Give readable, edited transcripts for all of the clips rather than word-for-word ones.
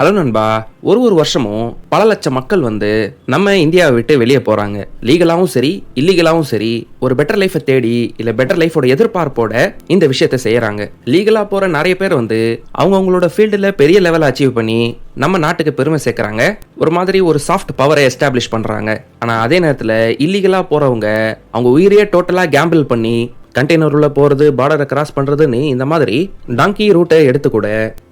Hello நண்பா. ஒரு வருஷமும் பல லட்சம் மக்கள் நம்ம இந்தியாவை விட்டு வெளியே போறாங்க. லீகலாவும் சரி இல்லீகலாவும் சரி ஒரு பெட்டர் லைஃபை தேடி இல்ல பெட்டர் லைஃபோட எதிர்பார்ப்போட இந்த விஷயத்தை செய்யறாங்க. லீகலா போற நிறைய பேர் அவங்களோட ஃபீல்டுல பெரிய லெவல் அச்சீவ் பண்ணி நம்ம நாட்டுக்கு பெருமை சேர்க்கறாங்க. ஒரு மாதிரி ஒரு சாஃப்ட் பவரை எஸ்டாப்ளிஷ் பண்றாங்க. ஆனா அதே நேரத்துல இல்லீகலா போறவங்க அவங்க உயிரையே டோட்டலா கேம்பிள் பண்ணி கண்டெய்னர் உள்ள போறது, பார்டரை கிராஸ் பண்றதுன்னு இந்த மாதிரி டாங்கி ரூட்டை எடுத்து கூட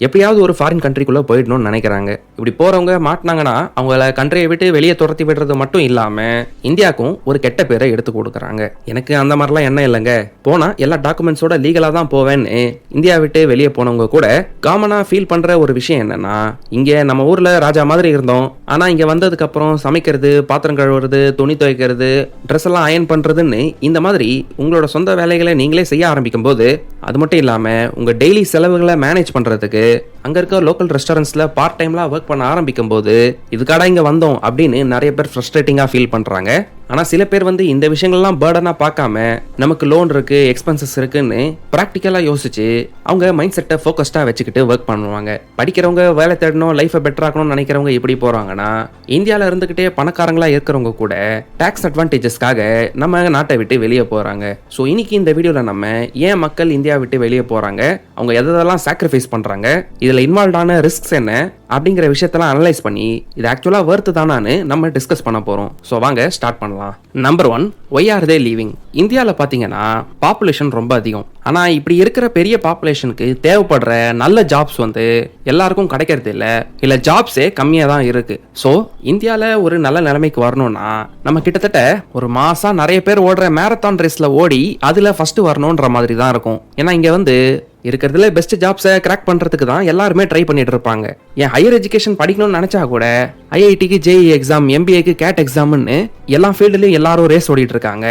எப்படியாவது ஒரு ஃபாரின் கண்ட்ரிக்குள்ள போயிடணும்னு நினைக்கிறாங்க. இப்படி போறவங்க மாட்டினாங்கன்னா அவங்கள கண்ட்ரியை விட்டு வெளியே துரத்தி விடுறது மட்டும் இல்லாம இந்தியாவுக்கும் ஒரு கெட்ட பேரை எடுத்து கொடுக்குறாங்க. எனக்கு அந்த மாதிரிலாம் என்ன இல்லைங்க. போனா எல்லா டாக்குமெண்ட்ஸோட லீகலா தான் போவேன்னு இந்தியா விட்டு வெளியே போனவங்க கூட காமனா ஃபீல் பண்ற ஒரு விஷயம் என்னன்னா, இங்க நம்ம ஊர்ல ராஜா மாதிரி இருந்தோம், ஆனா இங்க வந்ததுக்கு அப்புறம் சமைக்கிறது, பாத்திரம் கழுவுறது, துணி துவைக்கிறது, ட்ரெஸ் எல்லாம் அயன் பண்றதுன்னு இந்த மாதிரி உங்களோட சொந்த வேலைகளை நீங்களே செய்ய ஆரம்பிக்கும் போது, அது மட்டும் இல்லாம உங்க டெய்லி செலவுகளை மேனேஜ் பண்றதுக்கு அங்க இருக்க லோக்கல் ரெஸ்டாரண்ட்ஸ்ல பார்ட் டைம்லாம் ஒர்க் பண்ண ஆரம்பிக்கும் போது இதுக்காடா இங்க வந்தோம் அப்படின்னு நிறைய பேர் ஃப்ரஸ்ட்ரேட்டிங்கா ஃபீல் பண்றாங்க. ஆனா சில பேர் இந்த விஷயங்கள்லாம் பேர்டனா பார்க்காம நமக்கு லோன் இருக்கு, எக்ஸ்பென்சஸ் இருக்குன்னு பிராக்டிக்கலா யோசிச்சு அவங்க மைண்ட் செட்டை ஃபோக்கஸ்டா வச்சுக்கிட்டு ஒர்க் பண்ணுவாங்க. படிக்கிறவங்க வேலை தேடணும், லைஃபை பெட்டர் ஆக்கணும்னு நினைக்கிறவங்க எப்படி போறாங்கன்னா, இந்தியால இருந்துகிட்டே பணக்காரங்களா இருக்கிறவங்க கூட டாக்ஸ் அட்வான்டேஜஸ்க்காக நம்ம நாட்டை விட்டு வெளியே போறாங்க. ஸோ இன்னைக்கு இந்த வீடியோல நம்ம ஏன் மக்கள் இந்தியா விட்டு வெளியே போறாங்க, அவங்க எதெல்லாம் சாக்ரிஃபைஸ் பண்றாங்க, இதுல இன்வால்வ்டான ரிஸ்க்ஸ் என்ன அப்படிங்கிற விஷயத்தெல்லாம் அனலைஸ் பண்ணி இது ஆக்சுவலா வர்த் தானான்னு நம்ம டிஸ்கஸ் பண்ண போறோம். ஸோ வாங்க ஸ்டார்ட் பண்ணலாம். நம்பர் 1, ஒய் ஆர் தே லீவிங்? இந்தியாவில் பார்த்தீங்கன்னா பாப்புலேஷன் ரொம்ப அதிகம். ஆனால் இப்படி இருக்கிற பெரிய பாப்புலேஷனுக்கு தேவைப்படுற நல்ல ஜாப்ஸ் எல்லாருக்கும் கிடைக்கிறது இல்லை ஜாப்ஸே கம்மியாக தான் இருக்கு. ஸோ இந்தியாவில் ஒரு நல்ல நிலைமைக்கு வரணும்னா நம்ம கிட்டத்தட்ட ஒரு மாசம் நிறைய பேர் ஓடுற மேரத்தான் ரேஸ்ல ஓடி அதில் ஃபர்ஸ்ட் வரணுன்ற மாதிரி தான் இருக்கும். ஏன்னா இங்கே இருக்கிறதுல பெஸ்ட் ஜாப்ஸை கிராக் பண்றதுக்கு தான் எல்லாருமே ட்ரை பண்ணிட்டு இருப்பாங்க. என் ஹையர் எஜுகேஷன் படிக்கணும்னு நினைச்சா கூட ஐஐடிக்கு ஜேஇ எக்ஸாம், எம்பிஏக்கு கேட் எக்ஸாம்னு எல்லா ஃபீல்டுலயும் எல்லாரும் ரேஸ் ஓடிட்டு இருக்காங்க.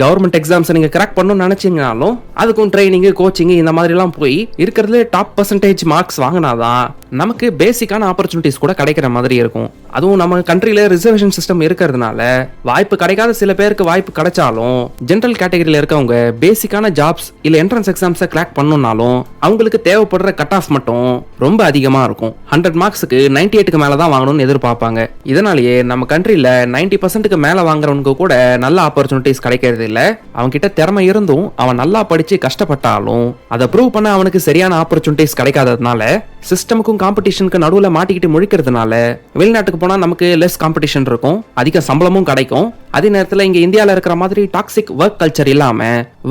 கவர்மெண்ட் எக்ஸாம்ஸ் நீங்க கிராக் பண்ணணும்னு நினைச்சீங்கனாலும் அதுக்கும் ட்ரைனிங், கோச்சிங் இந்த மாதிரி எல்லாம் போய் இருக்கிறதுல டாப் பர்சன்டேஜ் மார்க்ஸ் வாங்கினாதான் நமக்கு பேசிக்கான ஆப்பர்ச்சுனிட்டிஸ் கூட கிடைக்கிற மாதிரி இருக்கும். அதுவும் நம்ம கண்ட்ரில ரிசர்வேஷன் சிஸ்டம் இருக்கிறதுனால வாய்ப்பு கிடைக்காத சில பேருக்கு வாய்ப்பு கிடைச்சாலும் ஜெனரல் கேட்டகரியில இருக்கவங்க பேசிக்கான ஜாப்ஸ் இல்ல என்ட்ரன்ஸ் எக்ஸாம்ஸை கிராக் பண்ணணும்னாலும் அவங்களுக்கு தேவைப்படுற கட் ஆஃப் மட்டும் ரொம்ப அதிகமா இருக்கும். 100 மார்க்ஸுக்கு 98க்கு மேல தான் வாங்கணும்னு எதிர்பார்ப்பாங்க. இதனாலேயே நம்ம கண்ட்ரில 90%க்கு மேல வாங்குறவனுக்கு கூட நல்ல ஆப்பர்ச்சுனிட்டிஸ் கிடைக்கிறது இல்ல. அவன் கிட்ட திறமை இருந்தும் அவன் நல்லா படிச்சு கஷ்டப்பட்டாலும் அதை ப்ரூவ் பண்ண அவனுக்கு சரியான ஆப்பர்ச்சுனிட்டிஸ் கிடைக்காததுனால சிஸ்டமுக்கும் காம்படிஷனுக்கு நடுவுல மாட்டிக்கிட்டு முழிக்கிறதுனால வெளிநாட்டுக்கு போனா நமக்கு லெஸ் காம்படிஷன் இருக்கும், அதிக சம்பளமும் கிடைக்கும். அதே நேரத்தில் இங்க இந்தியாவில் இருக்கிற மாதிரி டாக்ஸிக் ஒர்க் கல்ச்சர் இல்லாம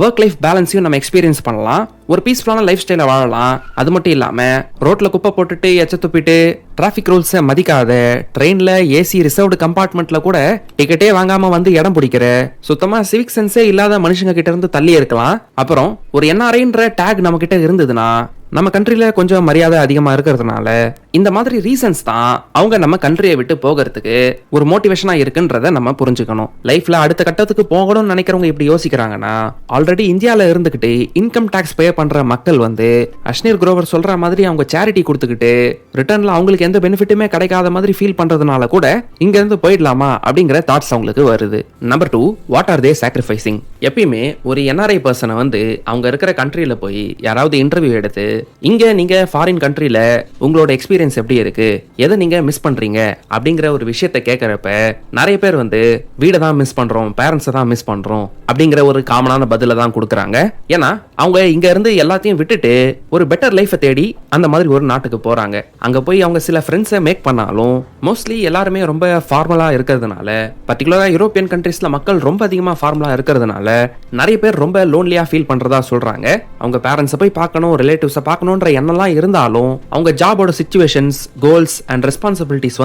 ஒர்க் லைஃப் பேலன்ஸையும் நம்ம எக்ஸ்பீரியன்ஸ் பண்ணலாம். ஒரு பீஸ்ஃபுல்லான லைஃப் ஸ்டைல வாழலாம். அது மட்டும் இல்லாம ரோட்ல குப்பை போட்டுட்டு எச்ச துப்பிட்டு டிராபிக் ரூல்ஸை மதிக்காத, ட்ரெயின்ல ஏசி ரிசர்வ்டு கம்பார்ட்மெண்ட்ல கூட டிக்கெட்டே வாங்காம இடம் பிடிக்கிற சுத்தமா சிவிக் சென்ஸே இல்லாத மனுஷங்க கிட்ட இருந்து தள்ளி இருக்கலாம். அப்புறம் ஒரு என்ஆர்ஐன்ற டேக் நம்ம கிட்ட இருந்ததுன்னா நம்ம கண்ட்ரில கொஞ்சம் மரியாதை அதிகமா இருக்கிறதுனால இந்த மாதிரி ரீசன்ஸ் தான் அவங்க நம்ம கண்ட்ரியை விட்டு போகிறதுக்கு ஒரு மோட்டிவேஷனா இருக்குன்றத நம்ம புரிஞ்சுக்கணும். லைஃப்ல அடுத்த கட்டத்துக்கு போகணும்னு நினைக்கிறவங்க இப்படி யோசிக்கிறாங்கன்னா, ஆல்ரெடி இந்தியால இருந்துகிட்டு இன்கம் டாக்ஸ் பே பண்ற மக்கள் அஷ்னீர் குரோவர் சொல்ற மாதிரி அவங்க சேரிட்டி கொடுத்துக்கிட்டு ரிட்டர்ன்ல அவங்களுக்கு எந்த பெனிஃபிட்டுமே கிடைக்காத மாதிரி ஃபீல் பண்றதுனால கூட இங்க இருந்து போயிடலாமா அப்படிங்கிற தாட்ஸ் அவங்களுக்கு வருது. Number 2, what are they sacrificing? எப்பயுமே ஒரு என்ஆர்ஐ பர்சனை அவங்க இருக்கிற கண்ட்ரியில போய் யாராவது இன்டர்வியூ எடுத்து இங்க நீங்க ஃபாரின் கண்ட்ரில உங்களோட எக்ஸ்பீரியன்ஸ் எப்படி இருக்கு, எதை நீங்க மிஸ் பண்றீங்க அப்படிங்கிற ஒரு விஷயத்தை கேட்கறப்ப நிறைய பேர் வீடை தான் மிஸ் பண்றோம், பேரண்ட்ஸை தான் மிஸ் பண்றோம் அப்படிங்கிற ஒரு காமனான பதில தான் கொடுக்குறாங்க. ஏன்னா அவங்க இங்க இருந்து எல்லாத்தையும் விட்டுட்டு ஒரு பெட்டர் லைஃபை தேடி அந்த மாதிரி ஒரு நாட்டுக்கு போறாங்க. அங்க போய் அவங்க சில ஃப்ரெண்ட்ஸை மேக் பண்ணாலும் மோஸ்ட்லி எல்லாருமே ரொம்ப ஃபார்மலா இருக்கிறதுனால, பர்டிகுலரா யூரோப்பியன் கண்ட்ரீஸ்ல மக்கள் ரொம்ப அதிகமா ஃபார்மலா இருக்கிறதுனால நிறைய பேர் ரொம்ப லோன்லியா ஃபீல் பண்றதா சொல்றாங்க. அவங்க பேரண்ட்ஸை போய் பார்க்கணும், ரிலேட்டிவ்ஸை பார்க்கணும்ன்ற எண்ணம்லாம் இருந்தாலும் அவங்க ஜாபோட சிச்சுவேஷன்ஸ், கோல்ஸ் அண்ட் ரெஸ்பான்சிபிலிட்டிஸ்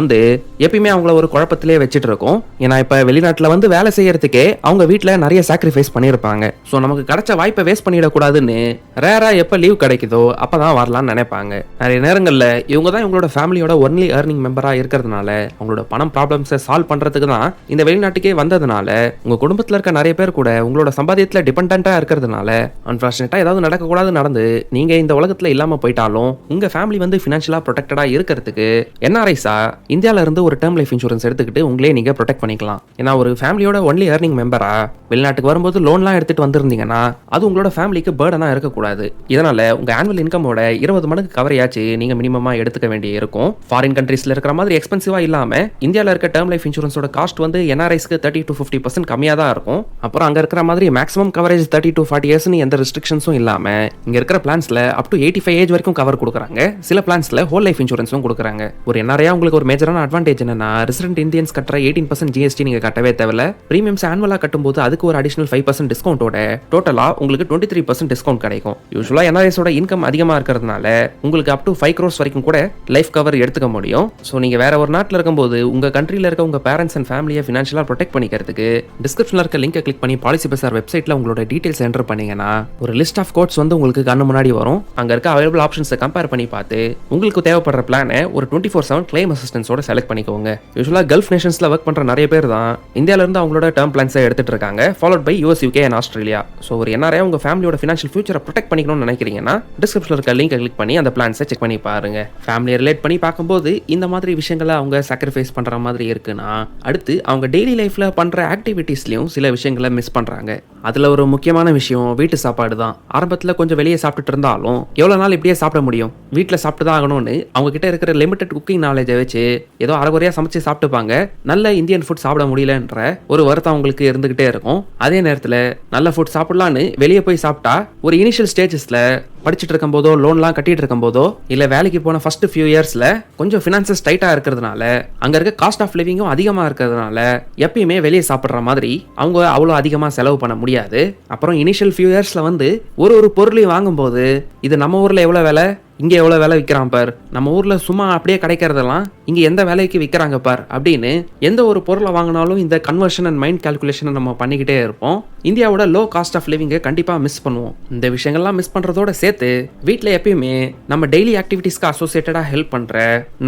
எப்பயுமே அவங்கள ஒரு குழப்பத்திலே வச்சுட்டு இருக்கும். ஏன்னா இப்ப வெளிநாட்டுல வேலை செய்யறதுக்கே அவங்க வீட்டுல நிறைய சாக்ரிஃபைஸ் பண்ணிருப்பாங்க. சோ நமக்கு கிடைச்ச வாய்ப்பை வேஸ்ட் பண்ணிடக்கூடாதுன்னு ரேரா எப்ப லீவ் கிடைக்குதோ அப்பதான் வரலாம்னு நினைப்பாங்க. நிறைய நேரங்கள்ல இவங்க தான் இவங்களோட ஃபேமிலியோட ஒன்லி ஏர்னிங் மெம்பரா இருக்கிறதுனால அவங்களோட பணம் ப்ராப்ளம்ஸை சால்வ் பண்றதுக்கு தான் இந்த வெளிநாட்டுக்கே வந்ததுனால உங்க குடும்பத்துல இருக்க நிறைய பேர் கூட உங்களோட சம்பாதியத்துல டிபெண்டா இருக்கிறதுனால அன்பார்ச்சுனேட்டா ஏதாவது நடக்கக்கூடாது நடந்து நீங்க இந்த உலகத்துல இல்லாம போயிட்டாலும் உங்க ஃபேமிலி ஃபினான்ஷியலா ப்ரொடெக்டடா ப்ரொடெக்டடா இருக்கிறதுக்கு என்ஆர்ஐஸா இந்தியால இருந்து ஒரு டேர்ம் லைஃப் இன்சூரன்ஸ் எடுத்துக்கிட்டு உங்களே நீங்க ப்ரொடெக்ட் பண்ணிக்கலாம். ஏன்னா ஒரு ஃபேமிலியோட ஒன்லி ஏர்னிங் மெம்பரா வெளிநாட்டுக்கு வரும்போது லோன்லாம் எடுத்துட்டு வந்திருந்தீங்கன்னா அது உங்களோட ஃபேமிலிக்கு பர்டனா இருக்கக்கூடாது. இதனால உங்க ஆனுவல் இன்கமோட 20 மடங்கு கவரையாச்சு நீங்க மினிமமா எடுத்துக்க வேண்டிய இருக்கும். ஃபாரின் கண்ட்ரீஸ்ல இருக்கிற மாதிரி எக்ஸ்பென்சிவா இல்லாம இந்தியால இருக்க டேர்ம் லைஃப் இன்சூரன்ஸோட காஸ்ட் வந்து என்ஆர்ஐஸ்க்கு 30 to 50% கம்மியா தான் இருக்கும். அப்புறம் அங்க இருக்கிற மாதிரி மேக்ஸிமம் கவரேஜ் 30 to 40 இயர்ஸ்னு எந்த ரெஸ்ட்ரிக்ஷன்ஸும் இல்லாம இங்க இருக்கிற பிளான்ஸ்ல அப் டு 85 ஏஜ் வரைக்கும் கவர் கொடுக்குறாங்க. சில பிளான்ஸ்ல ஹோல் லைஃப் இன்சூரன்ஸும் கொடுக்குறாங்க. ஒரு என்ஆர்ஐயா உங்களுக்கு ஒரு மேஜரான அட்வான்டேஜ் என்னன்னா ரெசிடென்ட் இந்தியன்ஸ் கட்டுற 18% ஜிஎஸ்டி நீங்க கட்டவே தேவையில்ல. பிரீமியம்ஸ் ஆனுவலா கட்டும்போது அதுக்கு ஒரு அடிஷனல் 5% டிஸ்கவுண்டோட டோட்டலா உங்களுக்கு 23% டிஸ்கவுண்ட் கிடைக்கும். யூசுவலா என்ஆர்ஐஸோட இன்கம் அதிகமா இருக்கிறதுனால உங்களுக்கு அப் டு 5 crores வரைக்கும் கூட லைஃப் கவர் எடுத்துக்க முடியும். ஸோ நீங்க வேற ஒரு நாட்டில் இருக்கும்போது உங்க கண்ட்ரியில் இருக்க உங்க பேரண்ட்ஸ் அண்ட் ஃபேமிலியை ஃபினான்ஷியலா ப்ரொடெக்ட் பண்ணிக்கிறதுக்கு டிஸ்கிரிப்ஷன்ல இருக்க லிங்கை கிளிக் பண்ணி பாலிசி பசார் வெப்சைட்ல உங்களோட டீடைல்ஸ் என்டர் பண்ணீங்கன்னா ஒரு லிஸ்ட் ஆஃப் கோட்ஸ் வந்து உங்களுக்கு கண்ணு முன்னாடி வரும். அங்க இருக்க அவைலபிள் ஆப்ஷன்ஸை கம்பேர் பண்ணி பார்த்து உங்களுக்கு தேவைப்படுற பிளானை ஒரு 24/7 கிளைம் அசிஸ்டன்ஸோட செலக்ட் பண்ணிக்கோங்க. யூசுவலா கல்ஃப் நேஷன்ஸ்ல ஒர்க் பண்ற நிறைய பேர் தான் இந்தியால இருந்து அவங்களோட டேர்ம் பிளான்ஸை எடுத்துட்டு இருக்காங்க, followed by US, UK and Australia. So ஒரு என்ஆர்ஐ உங்க ஃபேமிலியோட ஃபினான்ஷியல் ஃபியூச்சரை ப்ரொடெக்ட் பண்ணிக்கணும்னு நினைக்கிறீங்கன்னா டிஸ்கிரிப்ஷன்ல இருக்க லிங்கை கிளிக் பண்ணி அந்த பிளான்ஸை செக் பண்ணி பாருங்க. ஃபேமிலியை ரிலேட் பண்ணி பார்க்கும்போது இந்த மாதிரி விஷயங்களை அவங்க சாக்ரிஃபைஸ் பண்ற மாதிரி இருக்குன்னா அடுத்து அவங்க டெய்லி லைஃப்ல பண்ற ஆக்டிவிட்டீஸ்லயும் சில விஷயங்களை மிஸ் பண்றாங்க. அதுல ஒரு முக்கியமான விஷயம் வீட்டு சாப்பாடு தான். ஆரம்பத்துல கொஞ்சம் வெளியே சாப்பிட்டுட்டு இருந்தாலும் எவ்வளவு நாள் இப்படியே சாப்பிட முடியும், வீட்டில் சாப்பிட்டு தான் ஆகணும்னு அவங்க கிட்ட இருக்கிற லிமிடெட் குக்கிங் நாலேஜை வச்சு ஏதோ அரைகுறையா சமைச்சு சாப்பிட்டுப்பாங்க. நல்ல இந்தியன் ஃபுட் சாப்பிட முடியலன்ற ஒரு வருத்தம் அவங்களுக்கு இருந்துகிட்டே இருக்கும். அதே நேரத்தில் நல்ல ஃபுட் சாப்பிடலான்னு வெளியே போய் சாப்பிட்டா ஒரு இனிஷியல் ஸ்டேஜஸ்ல படிச்சுட்டு இருக்கும் போதோ லோன்லாம் கட்டிட்டு இருக்கும் போதோ இல்ல வேலைக்கு போன ஃபர்ஸ்ட் ஃபியூ இயர்ஸ்ல கொஞ்சம் ஃபினான்சஸ் டைட்டா இருக்கிறதுனால அங்க இருக்க காஸ்ட் ஆஃப் லிவிங்கும் அதிகமா இருக்கிறதுனால எப்பயுமே வெளியே சாப்பிடுற மாதிரி அவங்க அவ்வளோ அதிகமா செலவு பண்ண முடியாது. அப்புறம் இனிஷியல் ஃபியூ இயர்ஸ்ல வந்து ஒரு பொருளையும் வாங்கும்போது இது நம்ம ஊர்ல எவ்வளவு விலை, இங்கே எவ்வளோ விலை விற்கிறான் பார், நம்ம ஊரில் சும்மா அப்படியே கிடைக்கிறதெல்லாம் இங்கே எந்த விலைக்கு விற்கிறாங்க பார் அப்படின்னு எந்த ஒரு பொருளை வாங்கினாலும் இந்த கன்வர்ஷன் அண்ட் மைண்ட் கால்குலேஷனை நம்ம பண்ணிக்கிட்டே இருப்போம். இந்தியாவோட லோ காஸ்ட் ஆஃப் லிவிங்கை கண்டிப்பாக மிஸ் பண்ணுவோம். இந்த விஷயங்கள்லாம் மிஸ் பண்ணுறதோட சேர்த்து வீட்டில் எப்பயுமே நம்ம டெய்லி ஆக்டிவிட்டீஸ்க்கு அசோசியேட்டடாக ஹெல்ப் பண்ணுற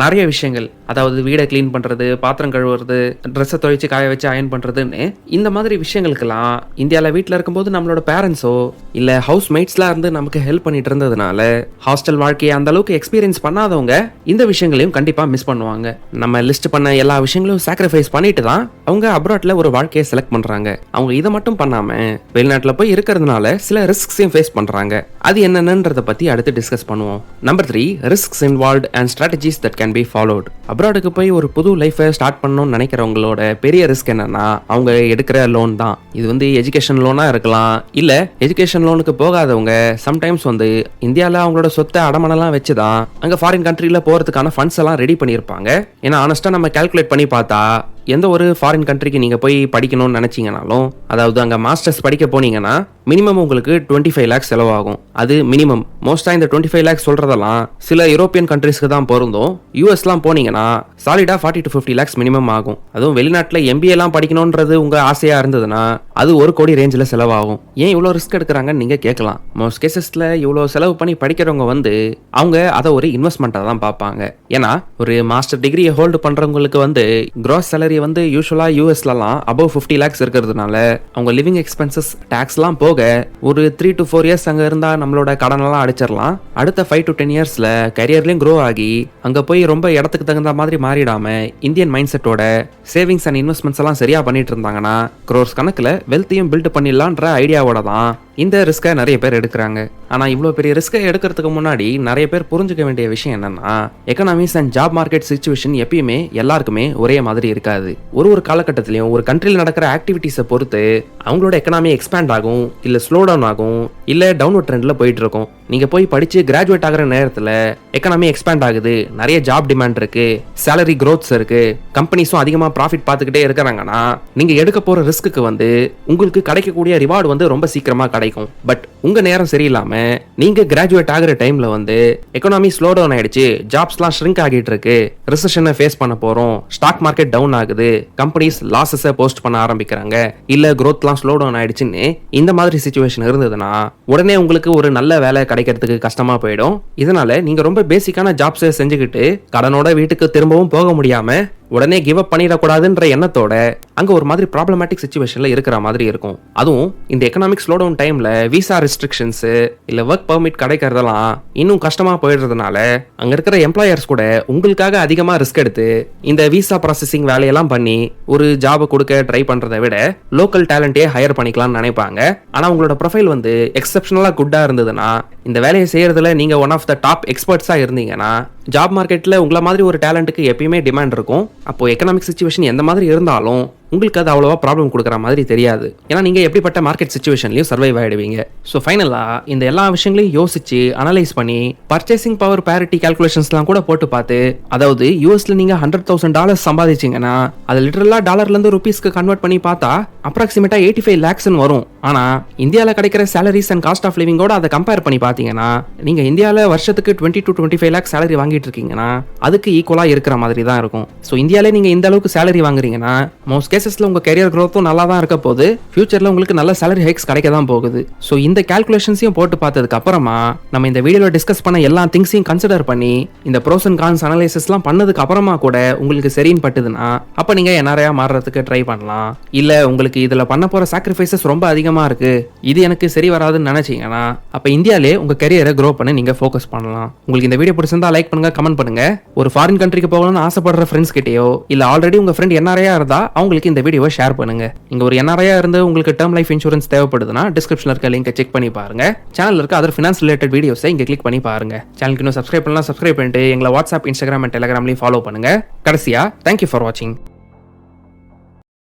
நிறைய விஷயங்கள், அதாவது வீடை க்ளீன் பண்ணுறது, பாத்திரம் கழுவுறது, ட்ரெஸ்ஸை துவைச்சு காய வச்சு அயன் பண்ணுறதுன்னு இந்த மாதிரி விஷயங்களுக்கெல்லாம் இந்தியாவில் வீட்டில் இருக்கும்போது நம்மளோட பேரண்ட்ஸோ இல்லை ஹவுஸ் மேட்ஸ்லாம் இருந்து நமக்கு ஹெல்ப் பண்ணிட்டு இருந்ததுனால ஹாஸ்டல் அந்த அளவுக்கு எக்ஸ்பீரியன்ஸ் பண்ணாதவங்க இந்த விஷயங்களையும் கண்டிப்பா மிஸ் பண்ணுவாங்க. நம்ம லிஸ்ட் பண்ண எல்லா விஷயங்களும் சாக்ரிஃபைஸ் பண்ணிட்டு தான் அவங்க அப்ராட்ல ஒரு வாழ்க்கையை செலக்ட் பண்றாங்க. அவங்க இதை மட்டும் பண்ணாம வெளிநாட்டுல போய் இருக்கிறதுனால சில ரிஸ்க்ஸையும் ஃபேஸ் பண்றாங்க. அது என்னென்னன்றத பத்தி அடுத்து டிஸ்கஸ் பண்ணுவோம். Number 3, risks involved and strategies that can be followed. அப்ராடுக்கு போய் ஒரு புது லைஃபை ஸ்டார்ட் பண்ணணும்னு நினைக்கிறவங்களோட பெரிய ரிஸ்க் என்னன்னா அவங்க எடுக்கிற லோன் தான். இது வந்து எஜுகேஷன் லோனா இருக்கலாம், இல்ல எஜுகேஷன் லோனுக்கு போகாதவங்க சம்டைம்ஸ் வந்து இந்தியாவில் அவங்களோட சொத்தை அடமானலாம் வச்சுதான் அங்க ஃபாரின் கண்ட்ரில போறதுக்கான ஃபண்ட்ஸ் எல்லாம் ரெடி பண்ணியிருப்பாங்க. ஏன்னா ஆனஸ்டா நம்ம கால்குலேட் பண்ணி பார்த்தா எந்த ஒரு ஃபாரின் கண்ட்ரிக்கு நீங்க போய் படிக்கணும்னு நினைச்சீங்கனாலும், அதாவது அங்க மாஸ்டர்ஸ் படிக்க போனீங்கன்னா மினிமம் உங்களுக்கு 25 lakhs செலவாகும். அது மினிமம். மோஸ்டா இந்த 25 lakhs சொல்றதெல்லாம் சில யூரோப்பியன் கண்ட்ரிஸ்க்கு தான் பொருந்தும். யூஎஸ்லாம் போனீங்கன்னா சாலிடா 40 to 50 lakhs மினிமம் ஆகும். அதுவும் வெளிநாட்டுல MBA எல்லாம் படிக்கணும்ன்றது உங்க ஆசையா இருந்ததுன்னா அது 1 கோடி ரேஞ்சில் செலவாகும். ஏன் இவ்வளோ ரிஸ்க் எடுக்கிறாங்கன்னு நீங்க கேட்கலாம். மோஸ்ட் கேசஸ்ல இவ்வளோ செலவு பண்ணி படிக்கிறவங்க வந்து அவங்க அதை ஒரு இன்வெஸ்ட்மெண்ட்டா தான் பார்ப்பாங்க. ஏன்னா ஒரு மாஸ்டர் டிகிரியை ஹோல்டு பண்றவங்களுக்கு வந்து கிராஸ் சேலரி வந்து யூசுவலா யூஎஸ்லாம் above 50 lakhs இருக்கிறதுனால அவங்க லிவிங் எக்ஸ்பென்சஸ் டாக்ஸ்லாம் போக ஒரு 3 to 4 years அங்க இருந்தா நம்மளோட கடனெல்லாம் அடிச்சிடலாம். அடுத்த 5 to 10 yearsல கரியர்லயும் க்ரோ ஆகி அங்க போய் ரொம்ப இடத்துக்கு தகுந்த மாதிரி மாறிடாம இந்தியன் மைண்ட் செட்டோட சேவிங்ஸ் அண்ட் இன்வெஸ்ட்மெண்ட்ஸ் எல்லாம் சரியா பண்ணிட்டு இருந்தாங்கன்னா க்ரோர்ஸ் கணக்குல வெல்த்தையும் பில்ட் பண்ணிடலான்ற ஐடியாவோட தான் இந்த ரிஸ்கை நிறைய பேர் எடுக்கிறாங்க. ஆனா இவ்வளோ பெரிய ரிஸ்கை எடுக்கிறதுக்கு முன்னாடி நிறைய பேர் புரிஞ்சுக்க வேண்டிய விஷயம் என்னன்னா economics and job market situation எப்பயுமே எல்லாருக்குமே ஒரே மாதிரி இருக்காது. ஒரு காலகட்டத்திலையும் ஒரு கண்ட்ரியில் நடக்கிற ஆக்டிவிட்டிஸை பொறுத்து அவங்களோட எக்கனாமி எக்ஸ்பேண்ட் ஆகும், இல்ல ஸ்லோ டவுன் ஆகும், இல்ல டவுன்வர்ட் ட்ரெண்ட்ல போயிட்டு இருக்கும். நீங்க போய் படிச்சு கிராஜுவேட் ஆகிற நேரத்துல எக்கனாமி எக்ஸ்பேண்ட் ஆகுது, நிறைய ஜாப் டிமாண்ட் இருக்கு, சேலரி க்ரோத்ஸ் இருக்கு, கம்பெனிஸும் அதிகமா ப்ராஃபிட் பார்த்துக்கிட்டே இருக்கிறாங்கன்னா நீங்க எடுக்க போற ரிஸ்க்கு வந்து உங்களுக்கு கிடைக்கக்கூடிய ரிவார்டு வந்து ரொம்ப சீக்கிரமா கிடைக்கும். பட் உங்க நேரம் சரியில்லாம நீங்க கிராஜுவேட் ஆகிற டைம்ல வந்து எக்கனாமி ஸ்லோ டவுன் ஆயிடுச்சு, ஜாப்ஸ்லாம் ஷ்ரிங்க் ஆகிட்டு இருக்கு, ரிசெஷனை ஃபேஸ் பண்ண போறோம், ஸ்டாக் மார்க்கெட் டவுன் ஆகுது, கம்பெனிஸ் லாஸஸை போஸ்ட் பண்ண ஆரம்பிக்கிறாங்க, இல்ல growthலாம் ஸ்லோ டவுன் ஆயிடுச்சுன்னு இந்த மாதிரி சிச்சுவேஷன் இருந்ததுன்னா உடனே உங்களுக்கு ஒரு நல்ல வேலை கிடைக்கிறதுக்கு கஷ்டமா போயிடும். இதனால நீங்க ரொம்ப பேசிக்கான ஜாப்ஸை செஞ்சுக்கிட்டு கடனோட வீட்டுக்கு திரும்பவும் போக முடியாம உடனே கிவ் அப் பண்ணிடக்கூடாதுன்ற எண்ணத்தோட அங்க ஒரு மாதிரி ப்ராப்ளமேட்டிக் சுச்சுவேஷன்ல இருக்கிற மாதிரி இருக்கும். அதுவும் இந்த எக்கனாமிக் ஸ்லோ டவுன் டைம்ல விசா ரெஸ்ட்ரிக்ஷன்ஸ் இல்ல ஒர்க் பெர்மிட் கிடைக்கிறதெல்லாம் இன்னும் கஷ்டமா போயிடுறதுனால அங்க இருக்கிற எம்ப்ளாயர்ஸ் கூட உங்களுக்காக அதிகமா ரிஸ்க் எடுத்து இந்த விசா ப்ராசஸிங் வேலையெல்லாம் பண்ணி ஒரு ஜாபை கொடுக்க ட்ரை பண்றதை விட லோக்கல் டேலண்டே ஹையர் பண்ணிக்கலாம்னு நினைப்பாங்க. ஆனா உங்களோட ப்ரொஃபைல் வந்து எக்ஸப்ஷனலா குட்டா இருந்ததுன்னா, இந்த வேலையை செய்யறதுல நீங்க ஒன் ஆஃப் த டாப் எக்ஸ்பர்ட்ஸா இருந்தீங்கன்னா, ஜாப் மார்க்கெட்ல உங்களை மாதிரி ஒரு டேலண்ட்டுக்கு எப்பயுமே டிமாண்ட் இருக்கும். அப்போ எக்கனாமிக் சிச்சுவேஷன் எந்த மாதிரி இருந்தாலும் உங்களுக்கு அது அவ்வளோவா ப்ராப்ளம் கொடுக்குற மாதிரி தெரியாது. ஏன்னா நீங்க எப்படிப்பட்ட மார்க்கெட் சிச்சுவேஷன்லையும் சர்வைவ் ஆயிடுவீங்க. ஸோ ஃபைனலா இந்த எல்லா விஷயங்களையும் யோசிச்சு அனலைஸ் பண்ணி பர்ச்சேசிங் பவர் பேரிட்டி கால்குலேஷன்ஸ்லாம் கூட போட்டு பார்த்து, அதாவது யூஎஸ்ல நீங்க $100,000 சம்பாதிச்சீங்கன்னா அது லிட்டரலா டாலர்லேருந்து ருபீஸ்க்கு கன்வெர்ட் பண்ணி பார்த்தா அப்ராக்சிமேட்டா 85 lakhs வரும். ஆனா இந்தியாவில் கிடைக்கிற சேலரிஸ் அண்ட் காஸ்ட் ஆஃப் லிவிங்கோட அதை கம்பேர் பண்ணி பார்த்தீங்கன்னா, நீங்க இந்தியாவில் வருஷத்துக்கு 20 to 25 lakhs சேலரி வாங்கிட்டு இருக்கீங்கன்னா அதுக்கு ஈக்குவலா இருக்கிற மாதிரி தான் இருக்கும். ஸோ இந்தியாவிலே நீங்க இந்த அளவுக்கு சேலரி வாங்குறீங்கன்னா மோஸ்ட் கேசஸ்ல உங்க கரியர் growth-உம் நல்லா தான் இருக்க போகுது. ஃபியூச்சர்ல உங்களுக்கு நல்ல சேலரி ஹைக்ஸ் கிடைக்க தான் போகுது. ஸோ இந்த கால்குலேஷன்ஸையும் போட்டு பார்த்ததுக்கு அப்புறமா நம்ம இந்த வீடியோல டிஸ்கஸ் பண்ண எல்லா திங்ஸையும் கன்சிடர் பண்ணி இந்த ப்ரோஸ் அண்ட் கான்ஸ் அனலைசிஸ்லாம் பண்ணதுக்கு அப்புறமா கூட உங்களுக்கு சரின்னு பட்டுதுன்னா அப்ப நீங்க NRI மாறுறதுக்கு ட்ரை பண்ணலாம். இல்ல உங்களுக்கு இதுல பண்ண போற சாக்ரிஃபைசஸ் ரொம்ப அதிகமா இருக்கு, இது எனக்கு சரி வராதுன்னு நினைச்சீங்கன்னா அப்ப இந்தியாலே உங்க கரியரை க்ரோ பண்ண நீங்க ஃபோக்கஸ் பண்ணலாம். உங்களுக்கு இந்த வீடியோ பிடிச்சிருந்தா லைக் பண்ணுங்க, கமெண்ட் பண்ணுங்க. ஒரு ஃபாரின் கண்ட்ரிக்கு போகணும்னு ஆசைப்படுற ஃப்ரெண்ட்ஸ் கிட்டயோ இல்ல ஆல்ரெடி உங்க ஃப்ரெண்ட் NRI இருந்தா அவங்களுக்கு இந்த வீடியோவை ஷேர் பண்ணுங்க. நீங்க ஒரு NRI இருந்து உங்களுக்கு டேர்ம் லைஃப் இன்சூரன்ஸ் தேவைப்படுதுன்னா டிஸ்கிரிப்ஷன்ல இருக்க லிங்கை செக் பண்ணி பாருங்க. சேனல்ல இருக்க அதர் ஃபினான்ஸ் ரிலேட்டட் வீடியோஸை இங்க கிளிக் பண்ணி பாருங்க. சேனலுக்கு இன்னும் சப்ஸ்கிரைப் பண்ணலாம், சப்ஸ்கிரைப் பண்ணிட்டு எங்களை வாட்ஸ்அப், இன்ஸ்டாகிராம் அண்ட் டெலிகிராம்லயும் ஃபாலோ பண்ணுங்க. கடைசியா தேங்க்யூ ஃபார் வாட்சிங்.